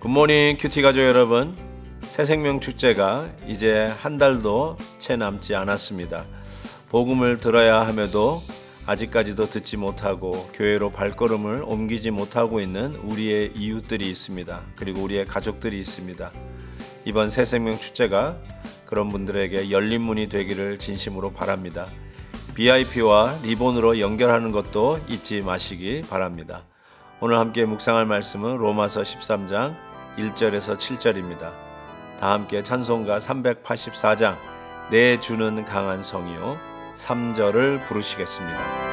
굿모닝 큐티 가족 여러분, 새생명 축제가 이제 한 달도 채 남지 않았습니다. 복음을 들어야 함에도 아직까지도 듣지 못하고 교회로 발걸음을 옮기지 못하고 있는 우리의 이웃들이 있습니다. 그리고 우리의 가족들이 있습니다. 이번 새생명 축제가 그런 분들에게 열린 문이 되기를 진심으로 바랍니다. BIP와 리본으로 연결하는 것도 잊지 마시기 바랍니다. 오늘 함께 묵상할 말씀은 로마서 13장 1절에서 7절입니다. 다 함께 찬송가 384장 내 주는 강한 성이요 3절을 부르시겠습니다.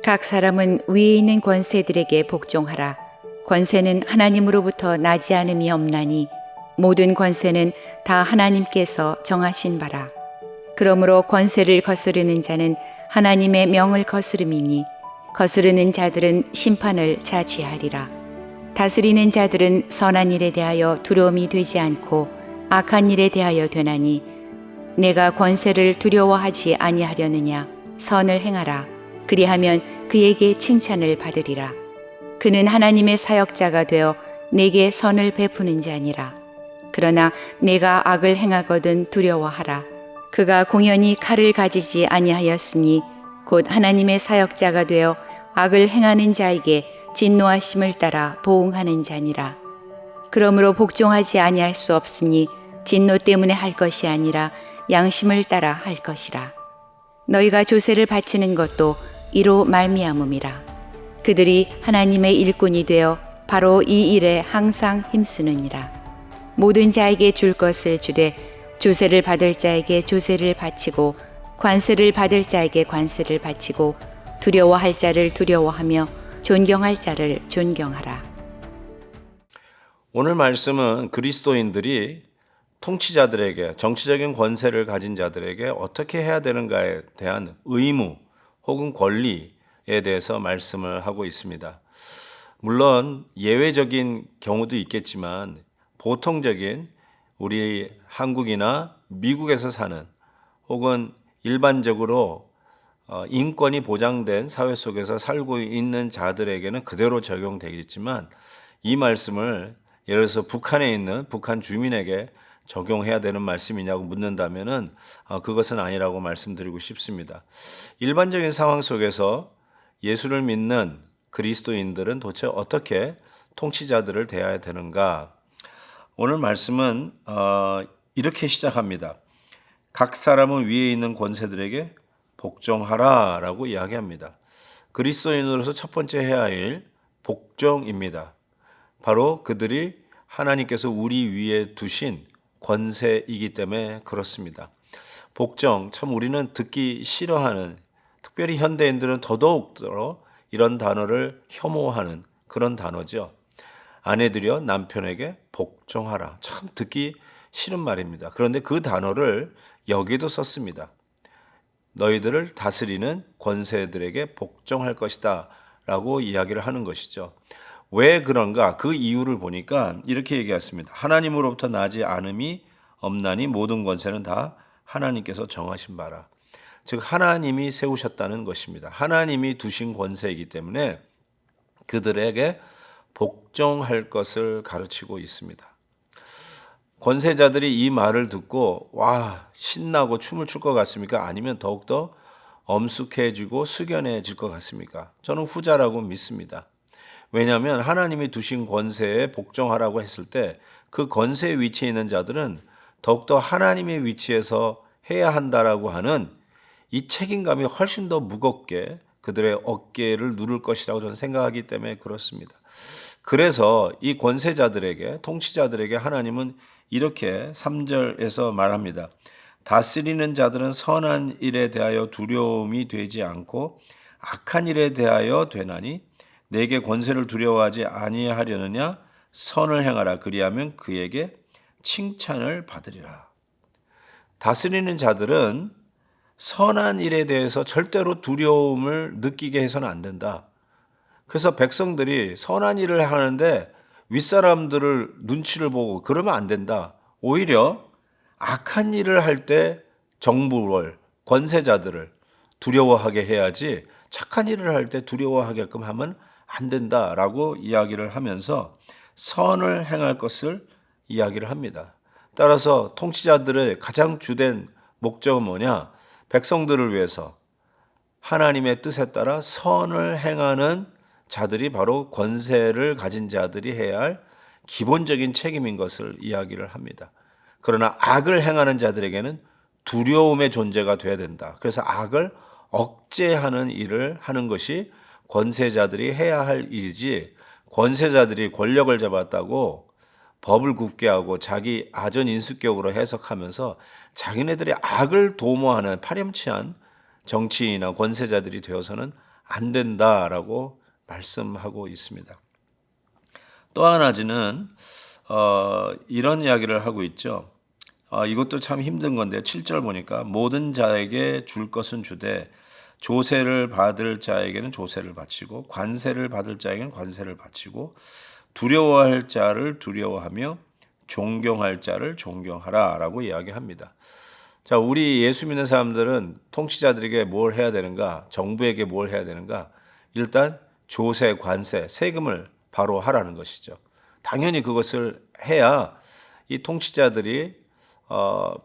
각 사람은 위에 있는 권세들에게 복종하라. 권세는 하나님으로부터 나지 않음이 없나니 모든 권세는 다 하나님께서 정하신 바라. 그러므로 권세를 거스르는 자는 하나님의 명을 거스름이니 거스르는 자들은 심판을 자취하리라. 다스리는 자들은 선한 일에 대하여 두려움이 되지 않고 악한 일에 대하여 되나니 내가 권세를 두려워하지 아니하려느냐. 선을 행하라. 그리하면 그에게 칭찬을 받으리라. 그는 하나님의 사역자가 되어 내게 선을 베푸는 자니라. 그러나 내가 악을 행하거든 두려워하라. 그가 공연히 칼을 가지지 아니하였으니 곧 하나님의 사역자가 되어 악을 행하는 자에게 진노하심을 따라 보응하는 자니라. 그러므로 복종하지 아니할 수 없으니 진노 때문에 할 것이 아니라 양심을 따라 할 것이라. 너희가 조세를 바치는 것도 이로 말미암음이라. 그들이 하나님의 일꾼이 되어 바로 이 일에 항상 힘쓰느니라. 모든 자에게 줄 것을 주되 조세를 받을 자에게 조세를 바치고 관세를 받을 자에게 관세를 바치고 두려워할 자를 두려워하며 존경할 자를 존경하라. 오늘 말씀은 그리스도인들이 통치자들에게, 정치적인 권세를 가진 자들에게 어떻게 해야 되는가에 대한 의무 혹은 권리에 대해서 말씀을 하고 있습니다. 물론 예외적인 경우도 있겠지만 보통적인 우리 한국이나 미국에서 사는 혹은 일반적으로 인권이 보장된 사회 속에서 살고 있는 자들에게는 그대로 적용되겠지만 이 말씀을 예를 들어서 북한에 있는 북한 주민에게 적용해야 되는 말씀이냐고 묻는다면은 그것은 아니라고 말씀드리고 싶습니다. 일반적인 상황 속에서 예수를 믿는 그리스도인들은 도대체 어떻게 통치자들을 대해야 되는가? 오늘 말씀은 이렇게 시작합니다. 각 사람은 위에 있는 권세들에게 복종하라 라고 이야기합니다. 그리스도인으로서 첫 번째 해야 할 복종입니다. 바로 그들이 하나님께서 우리 위에 두신 권세이기 때문에 그렇습니다. 복종, 참 우리는 듣기 싫어하는, 특별히 현대인들은 더더욱더 이런 단어를 혐오하는 그런 단어죠. 아내들이여 남편에게 복종하라. 참 듣기 싫은 말입니다. 그런데 그 단어를 여기도 썼습니다. 너희들을 다스리는 권세들에게 복종할 것이다 라고 이야기를 하는 것이죠. 왜 그런가? 그 이유를 보니까 이렇게 얘기했습니다. 하나님으로부터 나지 않음이 없나니 모든 권세는 다 하나님께서 정하신 바라. 즉 하나님이 세우셨다는 것입니다. 하나님이 두신 권세이기 때문에 그들에게 복종할 것을 가르치고 있습니다. 권세자들이 이 말을 듣고 와, 신나고 춤을 출 것 같습니까? 아니면 더욱더 엄숙해지고 숙연해질 것 같습니까? 저는 후자라고 믿습니다. 왜냐하면 하나님이 두신 권세에 복종하라고 했을 때 그 권세에 위치해 있는 자들은 더욱더 하나님의 위치에서 해야 한다라고 하는 이 책임감이 훨씬 더 무겁게 그들의 어깨를 누를 것이라고 저는 생각하기 때문에 그렇습니다. 그래서 이 권세자들에게, 통치자들에게 하나님은 이렇게 3절에서 말합니다. 다스리는 자들은 선한 일에 대하여 두려움이 되지 않고 악한 일에 대하여 되나니 내게 권세를 두려워하지 아니하려느냐? 선을 행하라. 그리하면 그에게 칭찬을 받으리라. 다스리는 자들은 선한 일에 대해서 절대로 두려움을 느끼게 해서는 안 된다. 그래서 백성들이 선한 일을 하는데 윗사람들을 눈치를 보고 그러면 안 된다. 오히려 악한 일을 할 때 정부를, 권세자들을 두려워하게 해야지 착한 일을 할 때 두려워하게끔 하면 안 된다라고 이야기를 하면서 선을 행할 것을 이야기를 합니다. 따라서 통치자들의 가장 주된 목적은 뭐냐? 백성들을 위해서 하나님의 뜻에 따라 선을 행하는 자들이 바로 권세를 가진 자들이 해야 할 기본적인 책임인 것을 이야기를 합니다. 그러나 악을 행하는 자들에게는 두려움의 존재가 돼야 된다. 그래서 악을 억제하는 일을 하는 것이 권세자들이 해야 할 일이지, 권세자들이 권력을 잡았다고 법을 굽게 하고 자기 아전인수격으로 해석하면서 자기네들이 악을 도모하는 파렴치한 정치인이나 권세자들이 되어서는 안 된다라고 말씀하고 있습니다. 또 한 가지는 이런 이야기를 하고 있죠. 이것도 참 힘든 건데 7절 보니까 모든 자에게 줄 것은 주되 조세를 받을 자에게는 조세를 바치고 관세를 받을 자에게는 관세를 바치고 두려워할 자를 두려워하며 존경할 자를 존경하라라고 이야기합니다. 자, 우리 예수 믿는 사람들은 통치자들에게 뭘 해야 되는가? 정부에게 뭘 해야 되는가? 일단 조세, 관세, 세금을 바로 하라는 것이죠. 당연히 그것을 해야 이 통치자들이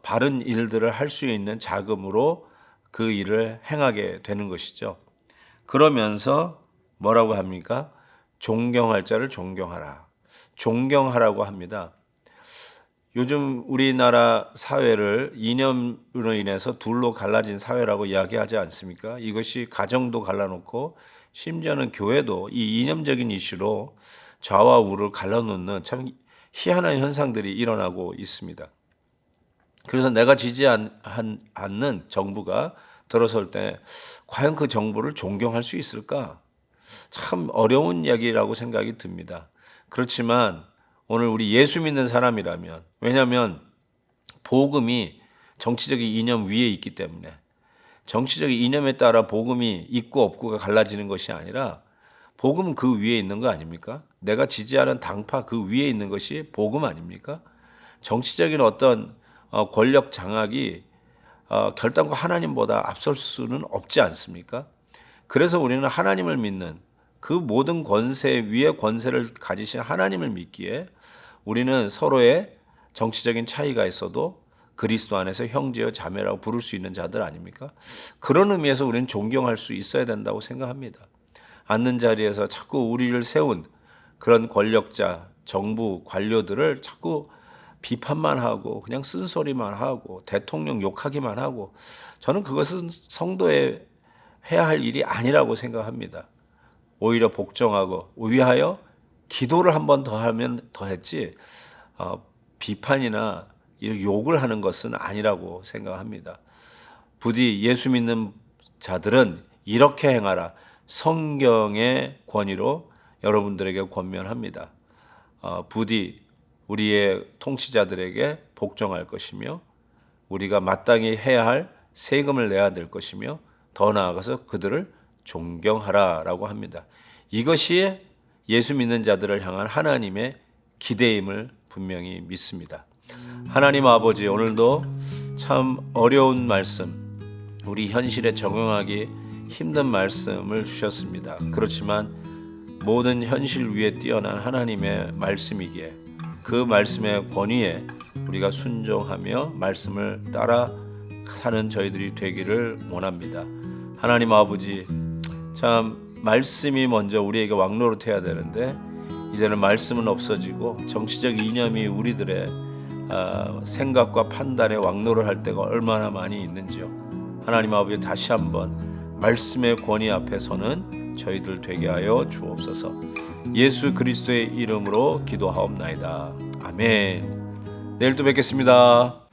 바른 일들을 할 수 있는 자금으로 그 일을 행하게 되는 것이죠. 그러면서 뭐라고 합니까? 존경할 자를 존경하라. 존경하라고 합니다. 요즘 우리나라 사회를 이념으로 인해서 둘로 갈라진 사회라고 이야기하지 않습니까? 이것이 가정도 갈라놓고 심지어는 교회도 이 이념적인 이슈로 좌와 우를 갈라놓는 참 희한한 현상들이 일어나고 있습니다. 그래서 내가 않는 정부가 들어설 때 과연 그 정부를 존경할 수 있을까? 참 어려운 이야기라고 생각이 듭니다. 그렇지만 오늘 우리 예수 믿는 사람이라면, 왜냐하면 복음이 정치적인 이념 위에 있기 때문에 정치적인 이념에 따라 복음이 있고 없고가 갈라지는 것이 아니라 복음은 그 위에 있는 거 아닙니까? 내가 지지하는 당파 그 위에 있는 것이 복음 아닙니까? 정치적인 어떤 권력 장악이 결단코 하나님보다 앞설 수는 없지 않습니까? 그래서 우리는 하나님을 믿는 그 모든 권세 위에 권세를 가지신 하나님을 믿기에 우리는 서로의 정치적인 차이가 있어도 그리스도 안에서 형제여 자매라고 부를 수 있는 자들 아닙니까? 그런 의미에서 우리는 존경할 수 있어야 된다고 생각합니다. 앉는 자리에서 자꾸 우리를 세운 그런 권력자, 정부, 관료들을 자꾸 비판만 하고 그냥 쓴소리만 하고 대통령 욕하기만 하고 저는 그것은 성도의 해야 할 일이 아니라고 생각합니다. 오히려 복종하고 위하여 기도를 한 번 더 하면 더 했지 비판이나 욕을 하는 것은 아니라고 생각합니다. 부디 예수 믿는 자들은 이렇게 행하라. 성경의 권위로 여러분들에게 권면합니다. 부디 우리의 통치자들에게 복종할 것이며 우리가 마땅히 해야 할 세금을 내야 될 것이며 더 나아가서 그들을 존경하라라고 합니다. 이것이 예수 믿는 자들을 향한 하나님의 기대임을 분명히 믿습니다. 하나님 아버지, 오늘도 참 어려운 말씀, 우리 현실에 적용하기 힘든 말씀을 주셨습니다. 그렇지만 모든 현실 위에 뛰어난 하나님의 말씀이기에 그 말씀의 권위에 우리가 순종하며 말씀을 따라 사는 저희들이 되기를 원합니다. 하나님 아버지, 참 말씀이 먼저 우리에게 왕노릇해야 되는데 이제는 말씀은 없어지고 정치적 이념이 우리들의 생각과 판단에 왕노를 할 때가 얼마나 많이 있는지요. 하나님 아버지, 다시 한번 말씀의 권위 앞에 서는 저희들 되게 하여 주옵소서. 예수 그리스도의 이름으로 기도하옵나이다. 아멘. 내일 또 뵙겠습니다.